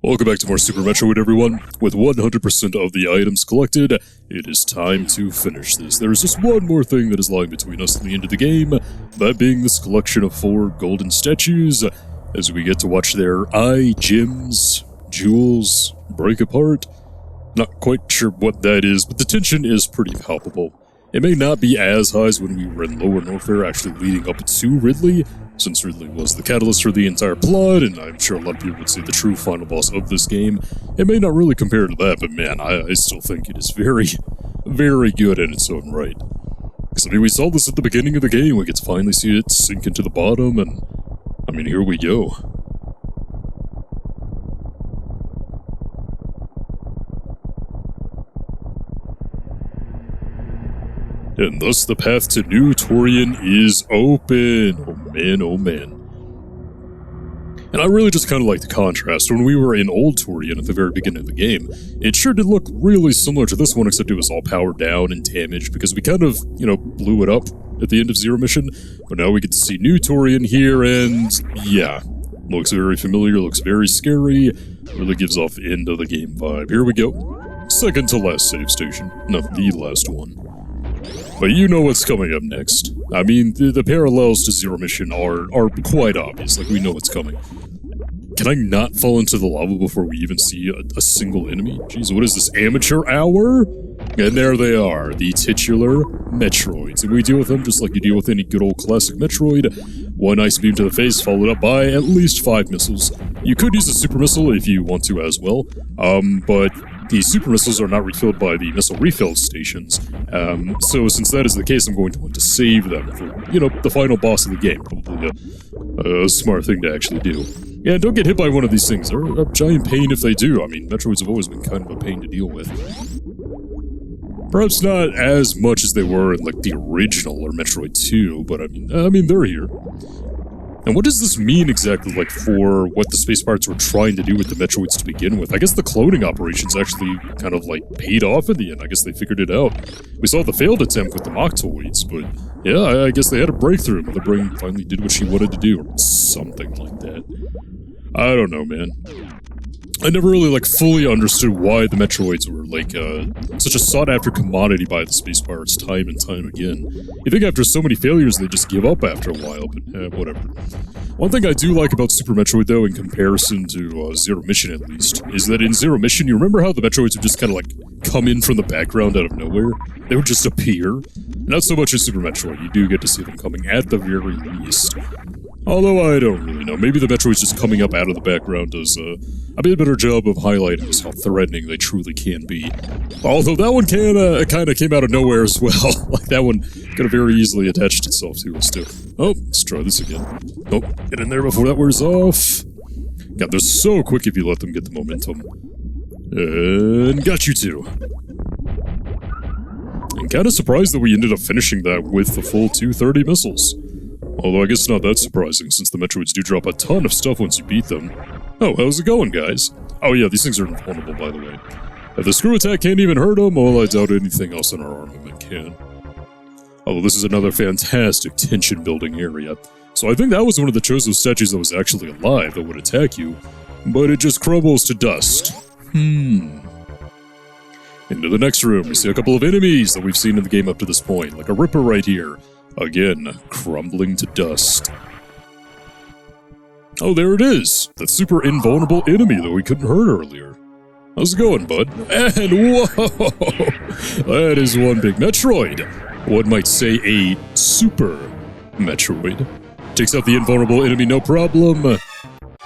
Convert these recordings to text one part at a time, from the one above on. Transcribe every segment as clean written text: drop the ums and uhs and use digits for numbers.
Welcome back to more Super Metroid, everyone. With 100% of the items collected, it is time to finish this. There is just one more thing that is lying between us and the end of the game, that being this collection of 4 golden statues, as we get to watch their eye gems, jewels, break apart. Not quite sure what that is, but the tension is pretty palpable. It may not be as high as when we were in Lower Norfair actually leading up to Ridley, since Ridley was the catalyst for the entire plot, and I'm sure a lot of people would say the true final boss of this game. It may not really compare to that, but man, I still think it is very, very good in its own right. Because, I mean, we saw this at the beginning of the game, we get to finally see it sink into the bottom, and, I mean, here we go. And thus the path to New Torian is open. Oh man, oh man. And I really just kind of like the contrast. When we were in Old Torian at the very beginning of the game, it sure did look really similar to this one, except it was all powered down and damaged, because we kind of, blew it up at the end of Zero Mission. But now we get to see New Torian here, and yeah, looks very familiar, looks very scary, really gives off end of the game vibe. Here we go. Second to last save station. No, the last one. But you know what's coming up next. I mean, the parallels to Zero Mission are quite obvious, like we know what's coming. Can I not fall into the lava before we even see a single enemy? Jeez, what is this, amateur hour? And there they are, the titular Metroids. And we deal with them just like you deal with any good old classic Metroid. One ice beam to the face, followed up by at least 5 missiles. You could use a super missile if you want to as well, but the super missiles are not refilled by the missile refill stations, so since that is the case, I'm going to want to save them for, the final boss of the game. Probably a smart thing to actually do. Yeah, don't get hit by one of these things. They're a giant pain if they do. I mean, Metroids have always been kind of a pain to deal with. Perhaps not as much as they were in, like, the original or Metroid 2, but I mean, they're here. And what does this mean exactly, like, for what the space pirates were trying to do with the Metroids to begin with? I guess the cloning operations actually kind of, like, paid off in the end. I guess they figured it out. We saw the failed attempt with the Moctoids, but yeah, I guess they had a breakthrough. Mother Brain finally did what she wanted to do, or something like that. I don't know, man. I never really, like, fully understood why the Metroids were, like, such a sought-after commodity by the space pirates time and time again. You think after so many failures they just give up after a while, but whatever. One thing I do like about Super Metroid, though, in comparison to Zero Mission at least, is that in Zero Mission, you remember how the Metroids would just kind of, like, come in from the background out of nowhere? They would just appear. Not so much in Super Metroid, you do get to see them coming at the very least. Although I don't really know, maybe the Metroids just coming up out of the background does a bit better job of highlighting just how threatening they truly can be. Although that one kind of came out of nowhere as well. Like, that one could have very easily attached itself to us too. Oh, let's try this again. Oh, get in there before that wears off. God, they're so quick if you let them get the momentum. And got you too. I'm kind of surprised that we ended up finishing that with the full 230 missiles. Although I guess it's not that surprising, since the Metroids do drop a ton of stuff once you beat them. Oh, how's it going, guys? Oh yeah, these things are invulnerable, by the way. If the screw attack can't even hurt them, well, I doubt anything else in our armament can. Although this is another fantastic tension-building area. So I think that was one of the Chozo statues that was actually alive that would attack you, but it just crumbles to dust. Into the next room, we see a couple of enemies that we've seen in the game up to this point, like a Ripper right here. Again, crumbling to dust. Oh, there it is! That super invulnerable enemy that we couldn't hurt earlier. How's it going, bud? And whoa! That is one big Metroid! One might say a super Metroid. Takes out the invulnerable enemy, no problem.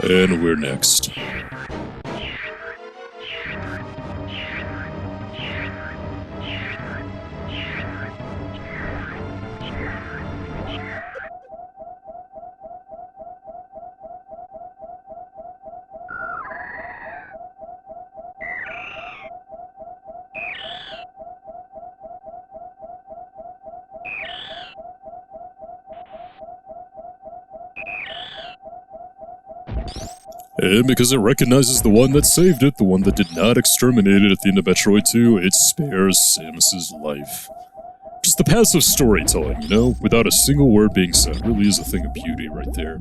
And we're next. And because it recognizes the one that saved it, the one that did not exterminate it at the end of Metroid 2, it spares Samus's life. just the passive storytelling, you know, without a single word being said, really is a thing of beauty right there.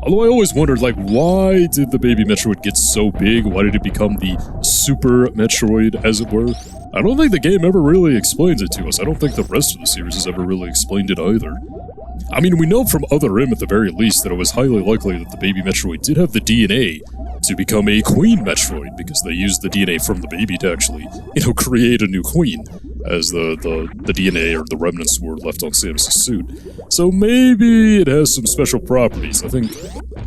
Although I always wondered, like, why did the baby Metroid get so big? Why did it become the Super Metroid, as it were? I don't think the game ever really explains it to us. I don't think the rest of the series has ever really explained it either. I mean, we know from Other M at the very least that it was highly likely that the baby Metroid did have the DNA to become a Queen Metroid, because they used the DNA from the baby to actually, you know, create a new queen, as the DNA or the remnants were left on Samus' suit. So maybe it has some special properties. I think,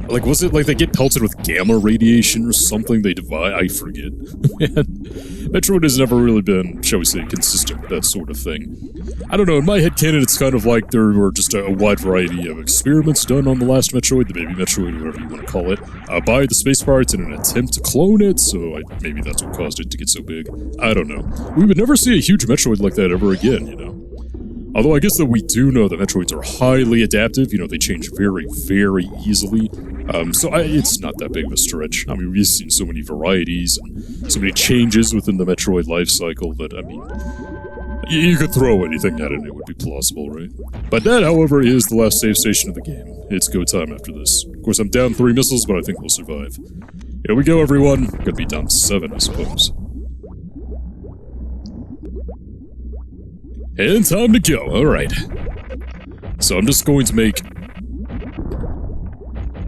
like, was it like they get pelted with gamma radiation or something they divide? I forget. Man, Metroid has never really been, shall we say, consistent with that sort of thing. I don't know, in my headcanon it's kind of like there were just a wide variety of experiments done on the last Metroid, the baby Metroid, whatever you want to call it, by the space pirates in an attempt to clone it, so maybe that's what caused it to get so big. I don't know. We would never see a huge Metroid like that ever again, you know? Although I guess that we do know that Metroids are highly adaptive, you know, they change very, very easily. So it's not that big of a stretch. I mean, we've seen so many varieties and so many changes within the Metroid life cycle that, I mean, you could throw anything at it and it would be plausible, right? But that, however, is the last save station of the game. It's go time after this. Of course, I'm down 3 missiles, but I think we'll survive. Here we go, everyone. Gonna be down 7, I suppose. And time to go. Alright. So I'm just going to make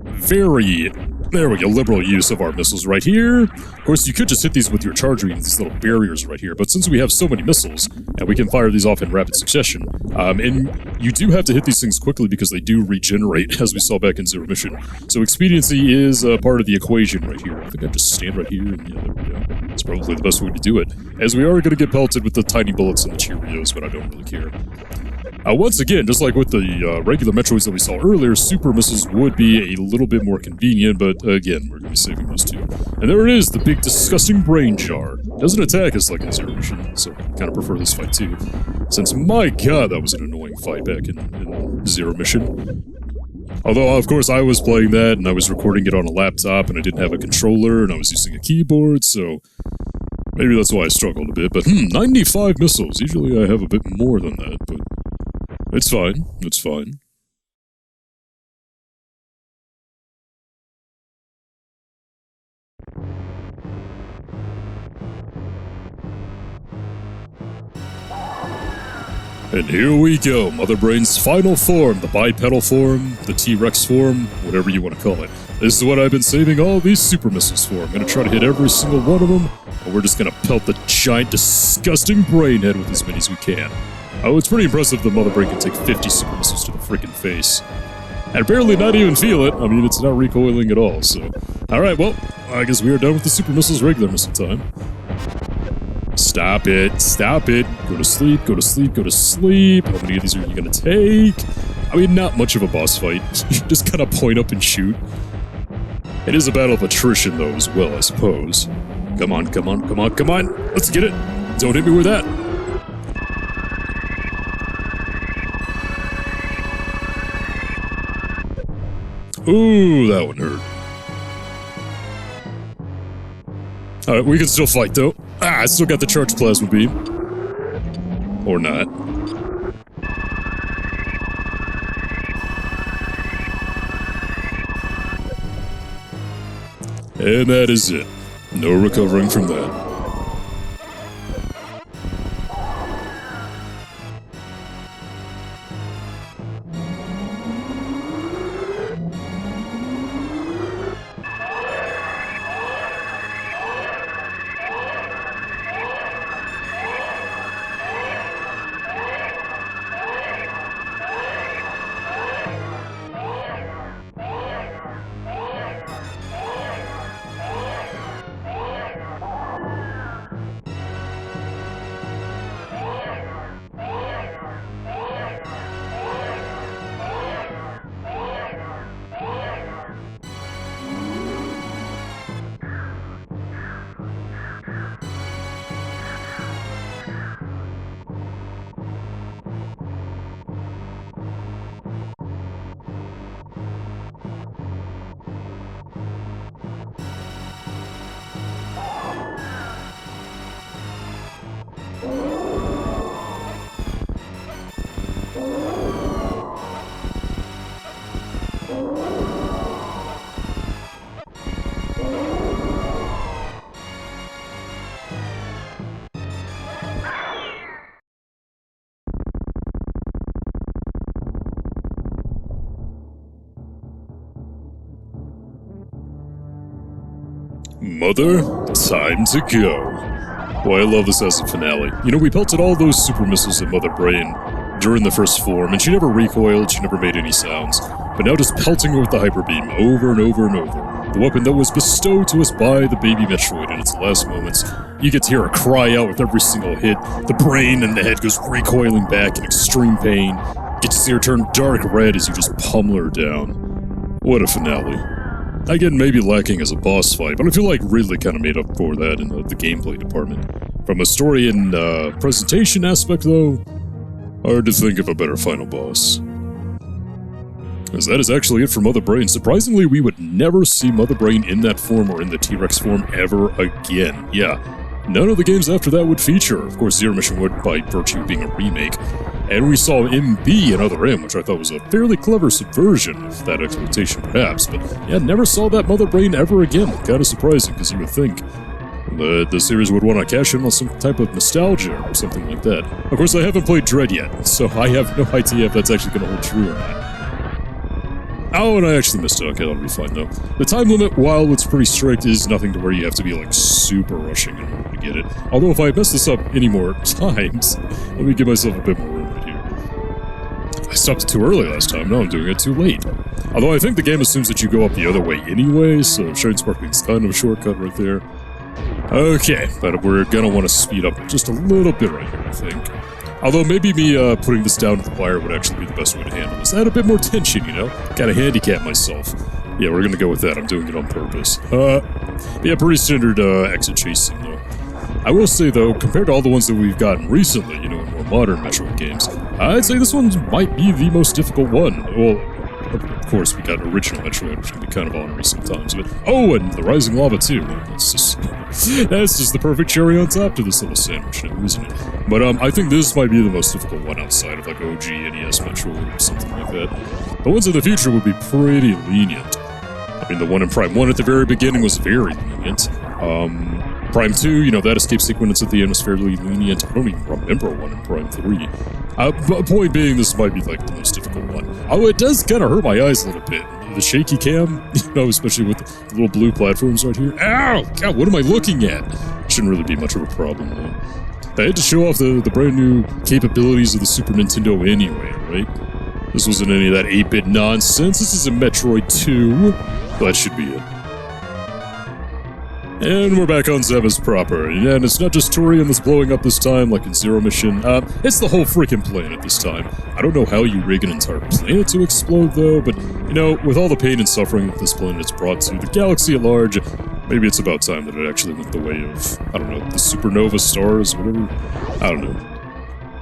very, there we go, liberal use of our missiles right here. Of course, you could just hit these with your charger and these little barriers right here, but since we have so many missiles, and we can fire these off in rapid succession, and you do have to hit these things quickly because they do regenerate, as we saw back in Zero Mission. So expediency is part of the equation right here. I think I just stand right here, and yeah, there we go. It's probably the best way to do it, as we are going to get pelted with the tiny bullets and the Cheerios, but I don't really care. Once again, just like with the regular Metroids that we saw earlier, super missiles would be a little bit more convenient, but again, we're going to be saving those two. And there it is, the big disgusting brain jar. Doesn't attack us like in Zero Mission, so I kind of prefer this fight too. Since, my god, that was an annoying fight back in Zero Mission. Although, of course, I was playing that, and I was recording it on a laptop, and I didn't have a controller, and I was using a keyboard, so maybe that's why I struggled a bit. But 95 missiles. Usually I have a bit more than that, but it's fine. It's fine. And here we go, Mother Brain's final form, the bipedal form, the T-Rex form, whatever you want to call it. This is what I've been saving all these super missiles for. I'm going to try to hit every single one of them, and we're just going to pelt the giant, disgusting brain head with as many as we can. Oh, it's pretty impressive the Mother Brain can take 50 super missiles to the freaking face. And barely not even feel it. I mean, it's not recoiling at all, so... Alright, well, I guess we are done with the super missiles regular missile time. Stop it. Stop it. Go to sleep, go to sleep, go to sleep. How many of these are you gonna take? I mean, not much of a boss fight. You just kind of point up and shoot. It is a battle of attrition, though, as well, I suppose. Come on, come on, come on, come on. Let's get it. Don't hit me with that. Ooh, that one hurt. Alright, we can still fight, though. Ah, I still got the charged plasma beam. Or not. And that is it. No recovering from that. Mother, time to go. Boy, I love this as a finale. You know, we pelted all those super missiles at Mother Brain during the first form, and she never recoiled, she never made any sounds. But now just pelting her with the Hyper Beam over and over and over. The weapon that was bestowed to us by the baby Metroid in its last moments. You get to hear her cry out with every single hit. The brain and the head goes recoiling back in extreme pain. Get to see her turn dark red as you just pummel her down. What a finale. Again, maybe lacking as a boss fight, but I feel like really kind of made up for that in the gameplay department. From a story and presentation aspect, though, hard to think of a better final boss. As that is actually it for Mother Brain. Surprisingly, we would never see Mother Brain in that form or in the T-Rex form ever again. Yeah, none of the games after that would feature. Of course, Zero Mission would, by virtue of being a remake. And we saw MB and Other M, which I thought was a fairly clever subversion of that exploitation, perhaps. But yeah, never saw that Mother Brain ever again. Kind of surprising, because you would think the series would want to cash in on some type of nostalgia or something like that. Of course, I haven't played Dread yet, so I have no idea if that's actually going to hold true or not. Oh, and I actually missed it. Okay, that'll be fine, though. The time limit, while it's pretty strict, is nothing to where you have to be, like, super rushing in order to get it. Although, if I mess this up any more times, let me give myself a bit more room right here. I stopped it too early last time. Now I'm doing it too late. Although I think the game assumes that you go up the other way anyway, so Shine Sparkling's kind of a shortcut right there. Okay, but we're gonna want to speed up just a little bit right here, I think. Although maybe me putting this down to the wire would actually be the best way to handle this. Add a bit more tension, you know? Gotta handicap myself. Yeah, we're gonna go with that. I'm doing it on purpose. Yeah, pretty standard exit chasing, though. I will say, though, compared to all the ones that we've gotten recently, you know, in more modern Metroid games, I'd say this one might be the most difficult one. Well, of course, we got original Metroid, which can be kind of ornery sometimes, but oh, and the Rising Lava too. That's just the perfect cherry on top to this little sandwich now, isn't it? But I think this might be the most difficult one outside of like OG NES Metroid or something like that. The ones in the future would be pretty lenient. I mean, the one in Prime 1 at the very beginning was very lenient. Prime 2, you know, that escape sequence at the end was fairly lenient. I don't even remember one in Prime 3. But point being, this might be, like, the most difficult one. Although it does kind of hurt my eyes a little bit. The shaky cam, you know, especially with the little blue platforms right here. Ow! God, what am I looking at? Shouldn't really be much of a problem, though. They had to show off the brand new capabilities of the Super Nintendo anyway, right? This wasn't any of that 8-bit nonsense. This is a Metroid 2. That should be it. And we're back on Zebes proper, and it's not just Turian that's blowing up this time, like in Zero Mission, it's the whole freaking planet this time. I don't know how you rig an entire planet to explode, though, but, you know, with all the pain and suffering that this planet's brought to the galaxy at large, maybe it's about time that it actually went the way of, I don't know, the supernova stars, whatever, I don't know.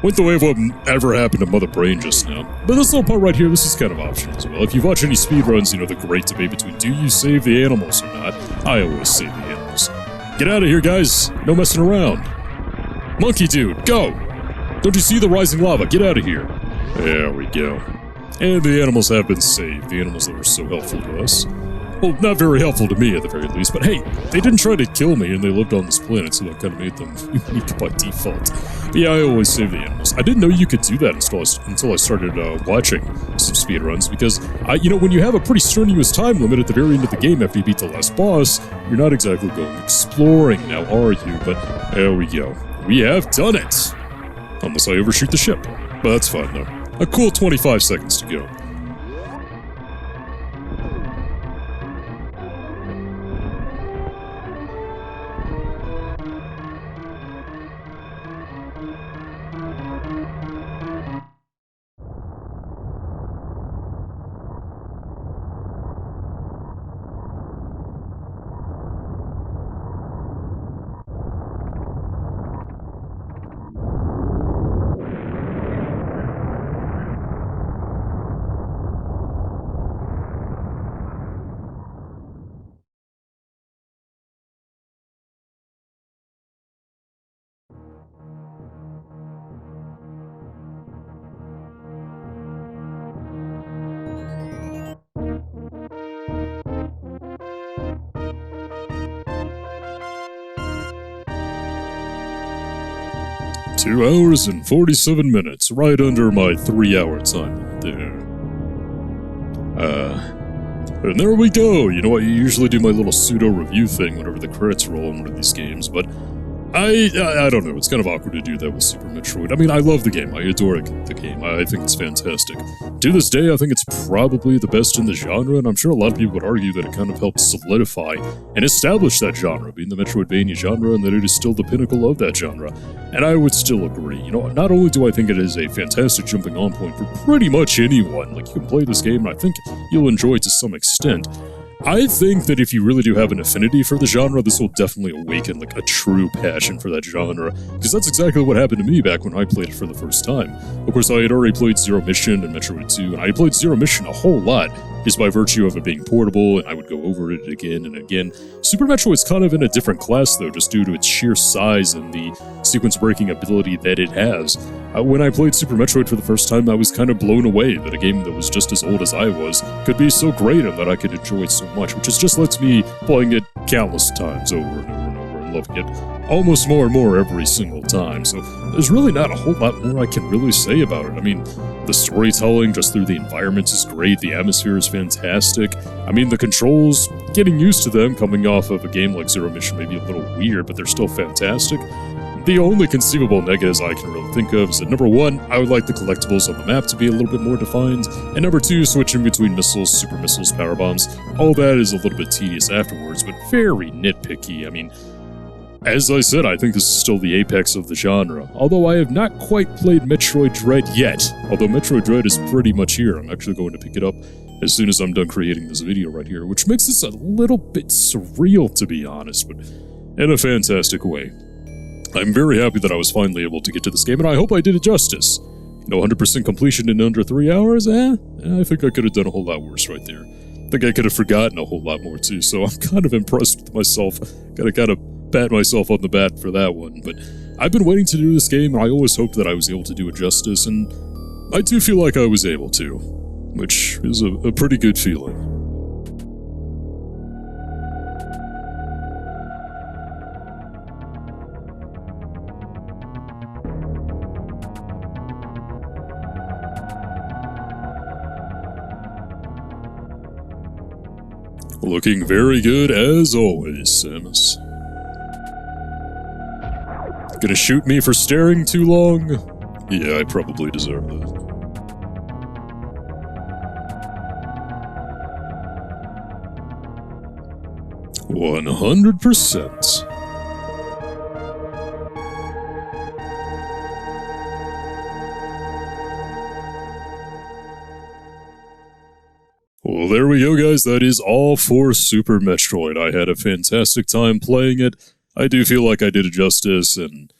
Went the way of whatever happened to Mother Brain just now. But this little part right here, this is kind of optional as well. If you've watched any speedruns, you know the great debate between do you save the animals or not. I always save the animals. Get out of here, guys. No messing around. Monkey dude, go! Don't you see the rising lava? Get out of here. There we go. And the animals have been saved. The animals that were so helpful to us. Well, not very helpful to me at the very least, but hey, they didn't try to kill me and they lived on this planet, so that kind of made them unique by default. But yeah, I always save the animals. I didn't know you could do that until I started watching some speedruns, because, you know, when you have a pretty strenuous time limit at the very end of the game after you beat the last boss, you're not exactly going exploring now, are you? But there we go. We have done it! Unless I overshoot the ship. But that's fine, though. A cool 25 seconds to go. Two hours and 47 minutes, right under my 3-hour time limit there. And there we go. You know, I usually do my little pseudo-review thing whenever the credits roll in one of these games, but I don't know, it's kind of awkward to do that with Super Metroid. I mean, I love the game, I adore the game, I think it's fantastic. To this day, I think it's probably the best in the genre, and I'm sure a lot of people would argue that it kind of helped solidify and establish that genre, being the Metroidvania genre, and that it is still the pinnacle of that genre. And I would still agree. You know, not only do I think it is a fantastic jumping on point for pretty much anyone, like you can play this game and I think you'll enjoy it to some extent, I think that if you really do have an affinity for the genre, this will definitely awaken like a true passion for that genre, because that's exactly what happened to me back when I played it for the first time. Of course, I had already played Zero Mission and Metroid 2, and I played Zero Mission a whole lot, just by virtue of it being portable, and I would go over it again and again. Super Metroid's kind of in a different class, though, just due to its sheer size and the sequence-breaking ability that it has. When I played Super Metroid for the first time, I was kind of blown away that a game that was just as old as I was could be so great and that I could enjoy it so much, which just lets me playing it countless times over and over and over and loving it almost more and more every single time. So there's really not a whole lot more I can really say about it. I mean, the storytelling just through the environments is great, the atmosphere is fantastic. I mean, the controls, getting used to them coming off of a game like Zero Mission may be a little weird, but they're still fantastic. The only conceivable negatives I can really think of is that number one, I would like the collectibles on the map to be a little bit more defined, and number two, switching between missiles, super missiles, power bombs. All that is a little bit tedious afterwards, but very nitpicky. I mean, as I said, I think this is still the apex of the genre, although I have not quite played Metroid Dread yet. Although Metroid Dread is pretty much here, I'm actually going to pick it up as soon as I'm done creating this video right here, which makes this a little bit surreal, to be honest, but in a fantastic way. I'm very happy that I was finally able to get to this game, and I hope I did it justice. You know, 100% completion in under 3 hours? I think I could have done a whole lot worse right there. I think I could have forgotten a whole lot more too, so I'm kind of impressed with myself. Gotta kind of pat myself on the back for that one, but I've been waiting to do this game, and I always hoped that I was able to do it justice, and I do feel like I was able to, which is a pretty good feeling. Looking very good as always, Samus. Gonna shoot me for staring too long? Yeah, I probably deserve that. $100%. Well, there we go, guys. That is all for Super Metroid. I had a fantastic time playing it. I do feel like I did it justice, and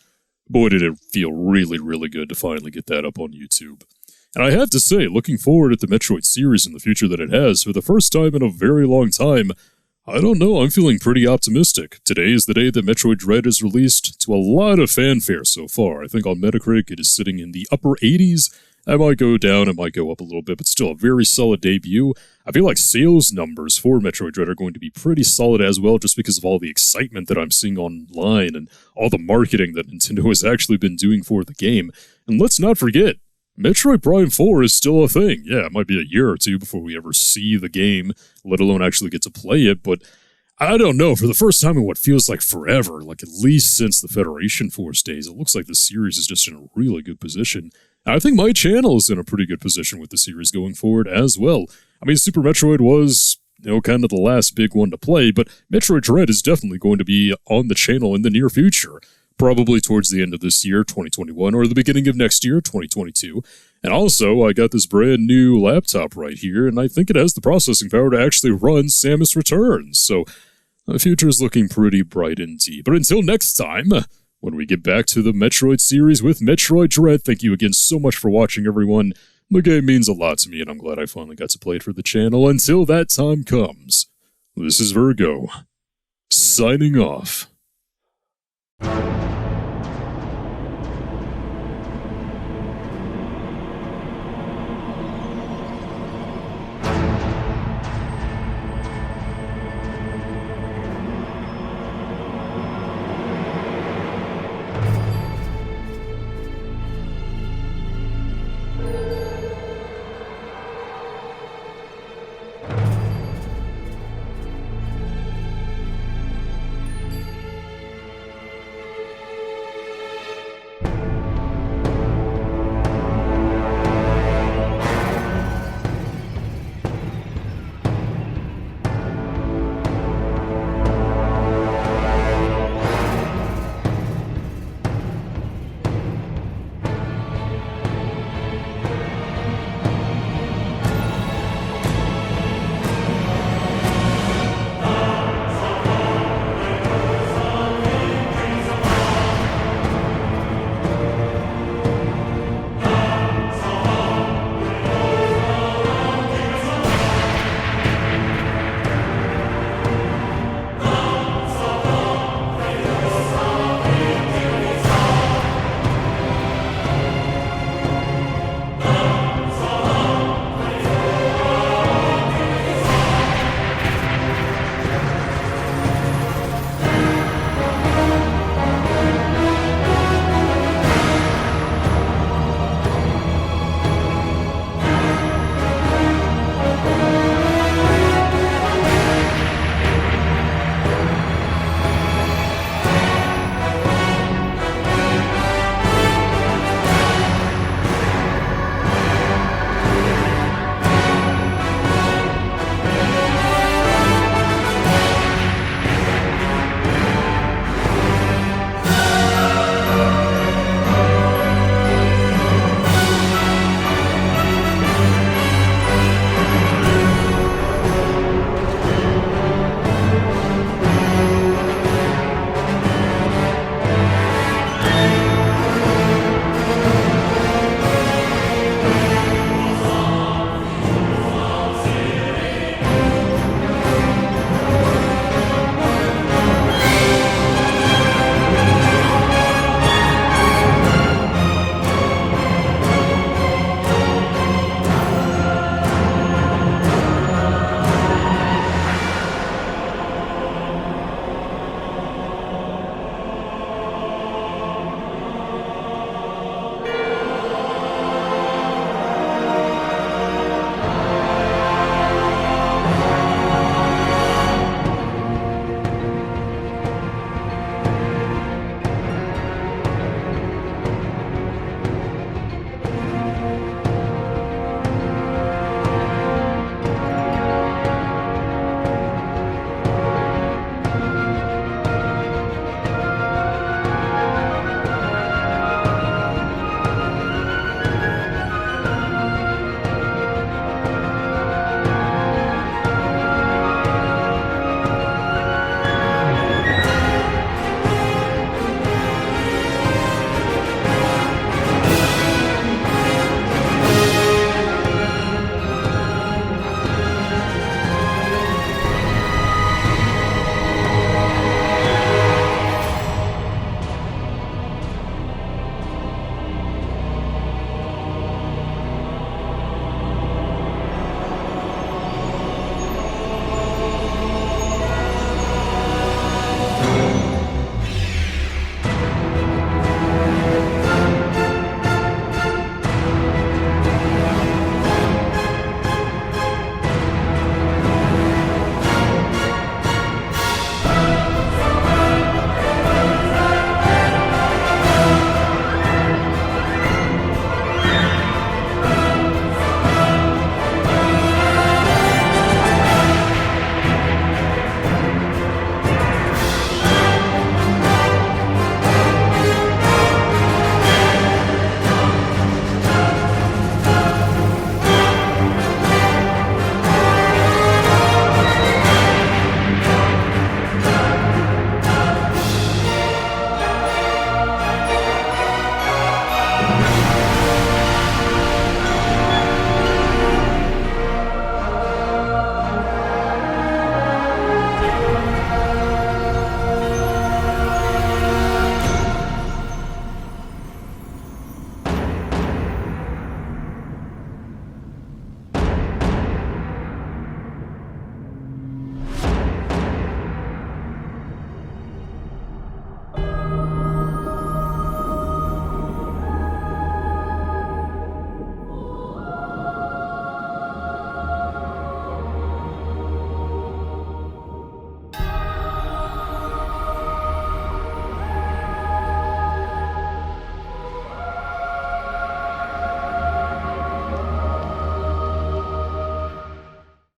boy, did it feel really, really good to finally get that up on YouTube. And I have to say, looking forward at the Metroid series in the future that it has, for the first time in a very long time, I don't know, I'm feeling pretty optimistic. Today is the day that Metroid Dread is released to a lot of fanfare so far. I think on Metacritic it is sitting in the upper 80s. I might go down, it might go up a little bit, but still a very solid debut. I feel like sales numbers for Metroid Dread are going to be pretty solid as well, just because of all the excitement that I'm seeing online and all the marketing that Nintendo has actually been doing for the game. And let's not forget, Metroid Prime 4 is still a thing. Yeah, it might be a year or two before we ever see the game, let alone actually get to play it, but I don't know, for the first time in what feels like forever, like at least since the Federation Force days, it looks like the series is just in a really good position. And I think my channel is in a pretty good position with the series going forward as well. I mean, Super Metroid was, you know, kind of the last big one to play, but Metroid Dread is definitely going to be on the channel in the near future. Probably towards the end of this year, 2021, or the beginning of next year, 2022. And also, I got this brand new laptop right here, and I think it has the processing power to actually run Samus Returns. So, the future is looking pretty bright indeed. But until next time, when we get back to the Metroid series with Metroid Dread, thank you again so much for watching, everyone. The game means a lot to me, and I'm glad I finally got to play it for the channel. Until that time comes, this is Virgo, signing off.